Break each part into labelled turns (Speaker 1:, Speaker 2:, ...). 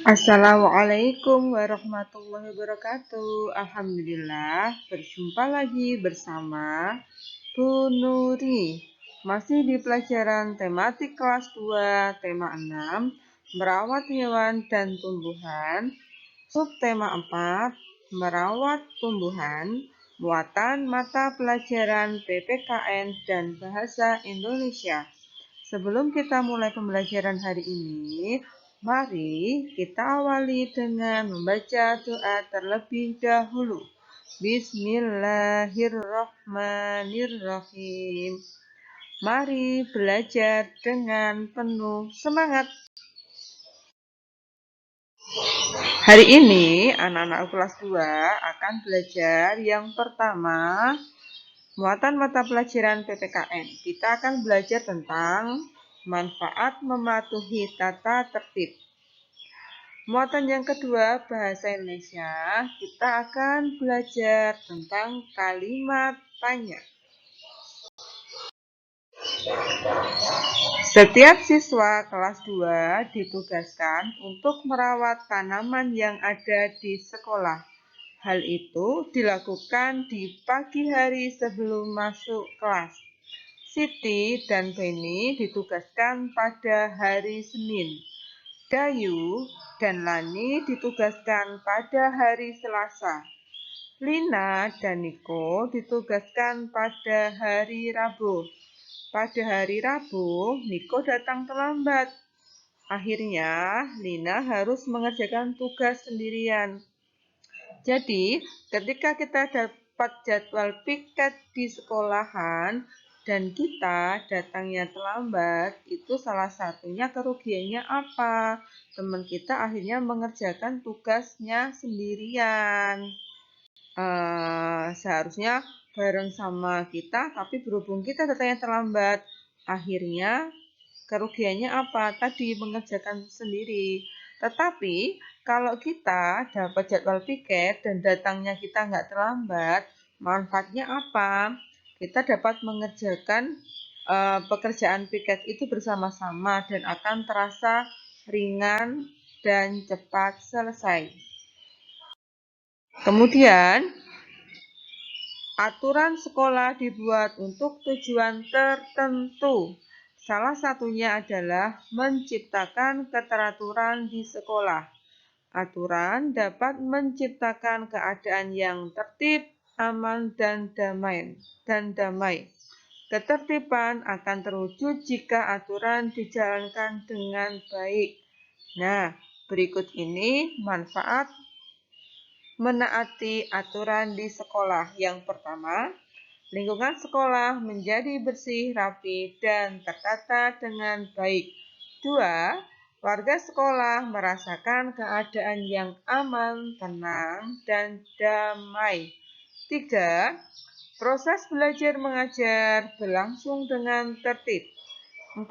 Speaker 1: Assalamualaikum warahmatullahi wabarakatuh. Alhamdulillah, berjumpa lagi bersama Bu Nuri. Masih di pelajaran tematik kelas 2, tema 6, merawat hewan dan tumbuhan. Subtema 4, merawat tumbuhan, muatan mata pelajaran PPKN dan Bahasa Indonesia. Sebelum kita mulai pembelajaran hari ini, mari kita awali dengan membaca doa terlebih dahulu. Bismillahirrahmanirrahim. Mari belajar dengan penuh semangat. Hari ini anak-anak kelas 2 akan belajar yang pertama, muatan mata pelajaran PPKN. Kita akan belajar tentang manfaat mematuhi tata tertib. Muatan yang kedua, bahasa Indonesia. Kita akan belajar tentang kalimat tanya. Setiap siswa kelas 2 ditugaskan untuk merawat tanaman yang ada di sekolah. Hal itu dilakukan di pagi hari sebelum masuk kelas. Siti dan Beni ditugaskan pada hari Senin. Dayu dan Lani ditugaskan pada hari Selasa. Lina dan Niko ditugaskan pada hari Rabu. Pada hari Rabu, Niko datang terlambat. Akhirnya, Lina harus mengerjakan tugas sendirian. Jadi, ketika kita dapat jadwal piket di sekolahan dan kita datangnya terlambat, itu salah satunya kerugiannya apa? Teman kita akhirnya mengerjakan tugasnya sendirian. Seharusnya bareng sama kita, tapi berhubung kita datangnya terlambat, akhirnya kerugiannya apa? Tadi mengerjakan sendiri. Tetapi kalau kita dapat jadwal piket dan datangnya kita nggak terlambat, manfaatnya apa? Kita dapat mengerjakan pekerjaan piket itu bersama-sama dan akan terasa ringan dan cepat selesai. Kemudian, aturan sekolah dibuat untuk tujuan tertentu. Salah satunya adalah menciptakan keteraturan di sekolah. Aturan dapat menciptakan keadaan yang tertib, aman, dan damai. Ketertiban akan terwujud jika aturan dijalankan dengan baik. Nah, berikut ini manfaat menaati aturan di sekolah. Yang pertama, lingkungan sekolah menjadi bersih, rapi, dan tertata dengan baik. 2. Warga sekolah merasakan keadaan yang aman, tenang, dan damai. 3. Proses belajar mengajar berlangsung dengan tertib. 4.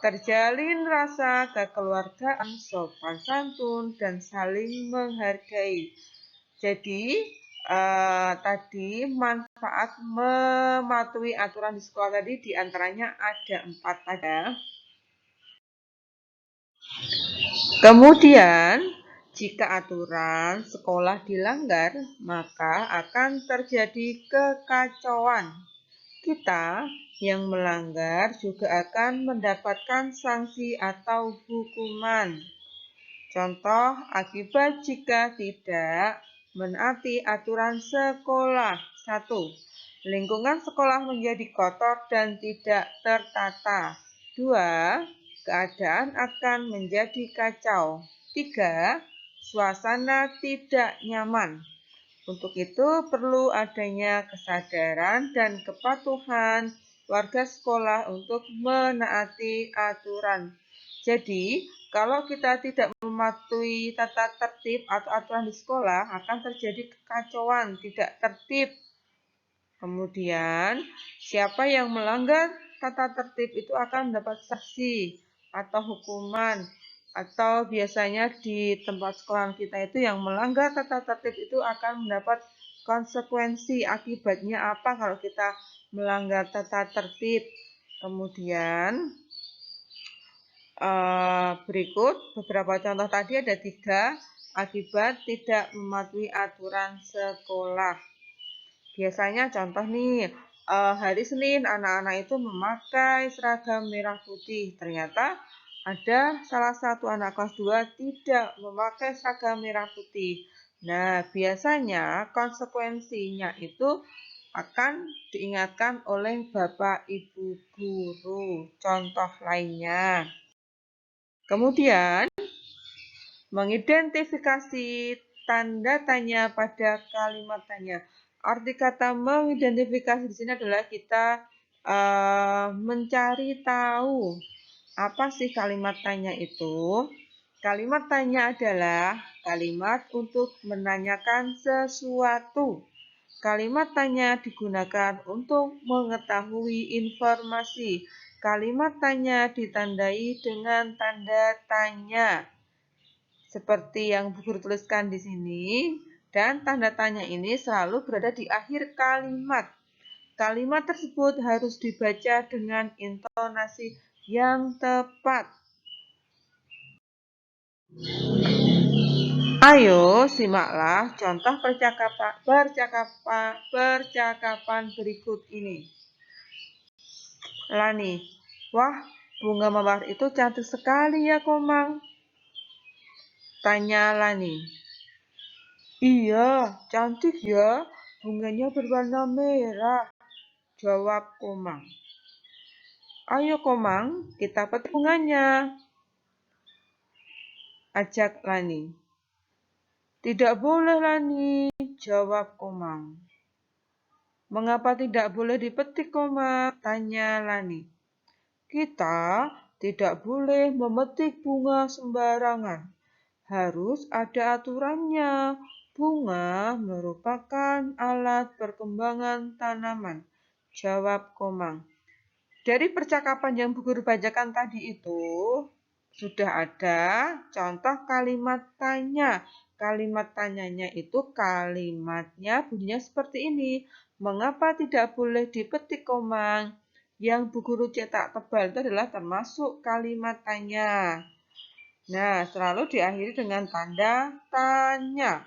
Speaker 1: Terjalin rasa kekeluargaan, sopan santun, dan saling menghargai. Jadi, tadi manfaat mematuhi aturan di sekolah tadi diantaranya ada 4 ada. Kemudian, jika aturan sekolah dilanggar, maka akan terjadi kekacauan. Kita yang melanggar juga akan mendapatkan sanksi atau hukuman. Contoh akibat jika tidak menaati aturan sekolah. 1. Lingkungan sekolah menjadi kotor dan tidak tertata. 2. Keadaan akan menjadi kacau. 3. Suasana tidak nyaman. Untuk itu perlu adanya kesadaran dan kepatuhan warga sekolah untuk menaati aturan. Jadi, kalau kita tidak mematuhi tata tertib atau aturan di sekolah, akan terjadi kekacauan, tidak tertib. Kemudian, siapa yang melanggar tata tertib itu akan mendapat sanksi atau hukuman. Atau biasanya di tempat sekolah kita itu yang melanggar tata tertib itu akan mendapat konsekuensi. Akibatnya apa kalau kita melanggar tata tertib? Kemudian Berikut beberapa contoh tadi ada 3 akibat tidak mematuhi aturan sekolah. Biasanya contoh nih, hari Senin anak-anak itu memakai seragam merah putih. Ternyata ada salah satu anak kelas 2 tidak memakai seragam merah putih. Nah, biasanya konsekuensinya itu akan diingatkan oleh Bapak Ibu guru. Contoh lainnya. Kemudian, mengidentifikasi tanda tanya pada kalimat tanya. Arti kata mengidentifikasi di sini adalah kita mencari tahu apa sih kalimat tanya itu. Kalimat tanya adalah kalimat untuk menanyakan sesuatu. Kalimat tanya digunakan untuk mengetahui informasi. Kalimat tanya ditandai dengan tanda tanya. Seperti yang Bu Guru tuliskan di sini, dan tanda tanya ini selalu berada di akhir kalimat. Kalimat tersebut harus dibaca dengan intonasi yang tepat. Ayo simaklah contoh percakapan berikut ini. Lani, wah bunga mawar itu cantik sekali ya Komang. Tanya Lani. Iya, cantik ya. Bunganya berwarna merah. Jawab Komang. Ayo Komang, kita petik bunganya. Ajak Lani. Tidak boleh Lani, jawab Komang. Mengapa tidak boleh dipetik Komang? Tanya Lani. Kita tidak boleh memetik bunga sembarangan. Harus ada aturannya. Bunga merupakan alat perkembangan tanaman. Jawab Komang. Dari percakapan yang Bu Guru bacakan tadi itu, sudah ada contoh kalimat tanya. Kalimat tanyanya itu kalimatnya bunyinya seperti ini. Mengapa tidak boleh dipetik Komang? Yang Bu Guru cetak tebal itu adalah termasuk kalimat tanya. Nah, selalu diakhiri dengan tanda tanya.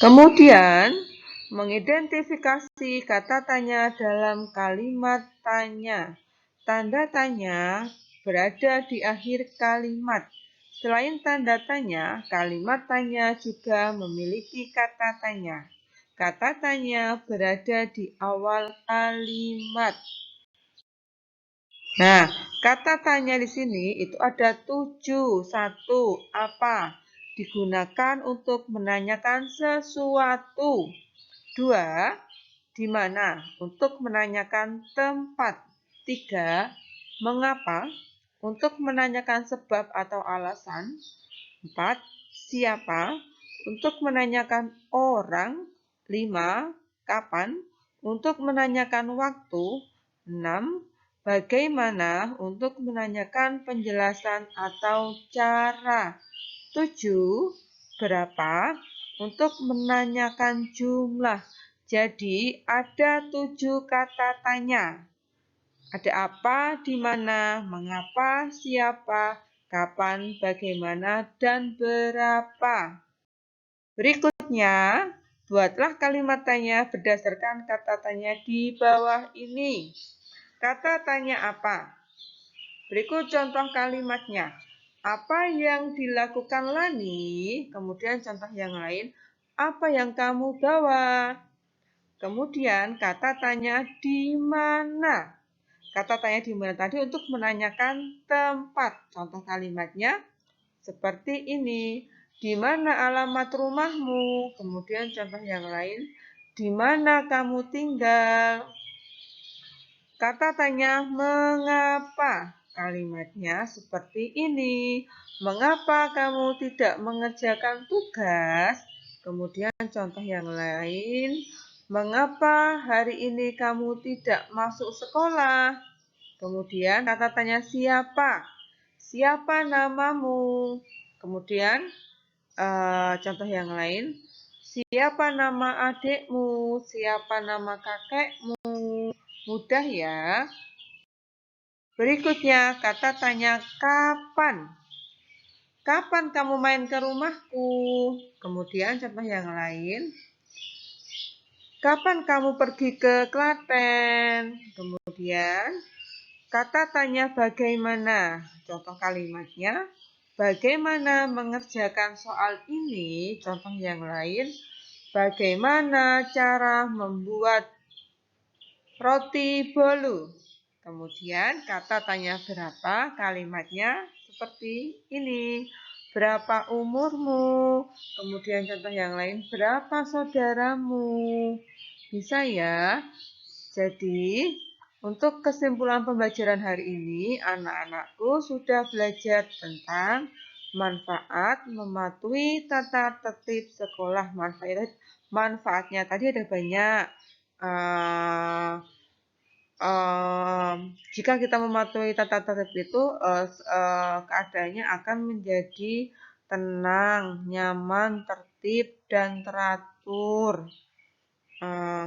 Speaker 1: Kemudian, mengidentifikasi kata tanya dalam kalimat tanya. Tanda tanya berada di akhir kalimat. Selain tanda tanya, kalimat tanya juga memiliki kata tanya. Kata tanya berada di awal kalimat. Nah, kata tanya di sini itu ada 7. 1. Apa? Digunakan untuk menanyakan sesuatu. 2. Di mana? Untuk menanyakan tempat. 3. Mengapa? Untuk menanyakan sebab atau alasan. 4. Siapa? Untuk menanyakan orang. 5. Kapan? Untuk menanyakan waktu. 6. Bagaimana? Untuk menanyakan penjelasan atau cara. 7. Berapa? Untuk menanyakan jumlah. Jadi ada 7 kata tanya. Ada apa, di mana, mengapa, siapa, kapan, bagaimana, dan berapa. Berikutnya, buatlah kalimat tanya berdasarkan kata tanya di bawah ini. Kata tanya apa? Berikut contoh kalimatnya. Apa yang dilakukan Lani? Kemudian contoh yang lain. Apa yang kamu bawa? Kemudian kata tanya di mana? Kata tanya di mana tadi untuk menanyakan tempat. Contoh kalimatnya seperti ini. Di mana alamat rumahmu? Kemudian contoh yang lain. Di mana kamu tinggal? Kata tanya mengapa? Kalimatnya seperti ini. Mengapa kamu tidak mengerjakan tugas? Kemudian contoh yang lain. Mengapa hari ini kamu tidak masuk sekolah? Kemudian kata tanya siapa? Siapa namamu? Kemudian contoh yang lain. Siapa nama adikmu? Siapa nama kakekmu? Mudah ya. Berikutnya, kata tanya kapan. Kapan kamu main ke rumahku? Kemudian contoh yang lain. Kapan kamu pergi ke Klaten? Kemudian, kata tanya bagaimana. Contoh kalimatnya, bagaimana mengerjakan soal ini? Contoh yang lain, bagaimana cara membuat roti bolu? Kemudian kata tanya berapa, kalimatnya seperti ini. Berapa umurmu? Kemudian contoh yang lain, berapa saudaramu? Bisa ya? Jadi, untuk kesimpulan pembelajaran hari ini, anak-anakku sudah belajar tentang manfaat mematuhi tata tertib sekolah. Manfaatnya tadi ada banyak. Jika kita mematuhi tata tertib itu, keadaannya akan menjadi tenang, nyaman, tertib, dan teratur.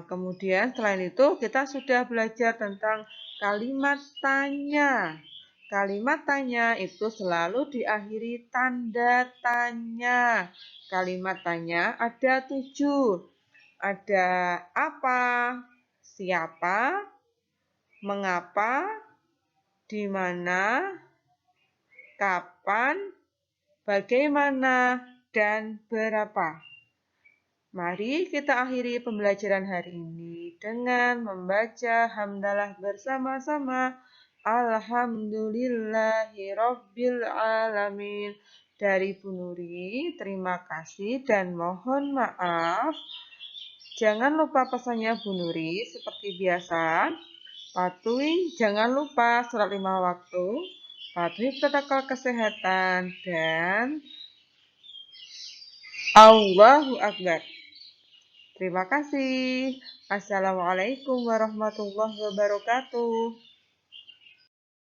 Speaker 1: Kemudian selain itu kita sudah belajar tentang kalimat tanya. Kalimat tanya itu selalu diakhiri tanda tanya. Kalimat tanya ada 7. Ada apa, siapa, mengapa, di mana, kapan, bagaimana, dan berapa. Mari kita akhiri pembelajaran hari ini dengan membaca hamdalah bersama-sama. Alhamdulillahirabbil alamin. Dari Bu Nuri, terima kasih dan mohon maaf. Jangan lupa pesannya Bu Nuri seperti biasa. Jangan lupa sholat 5 waktu, patuhi protokol kesehatan, dan Allahu Akbar. Terima kasih. Assalamualaikum warahmatullahi wabarakatuh.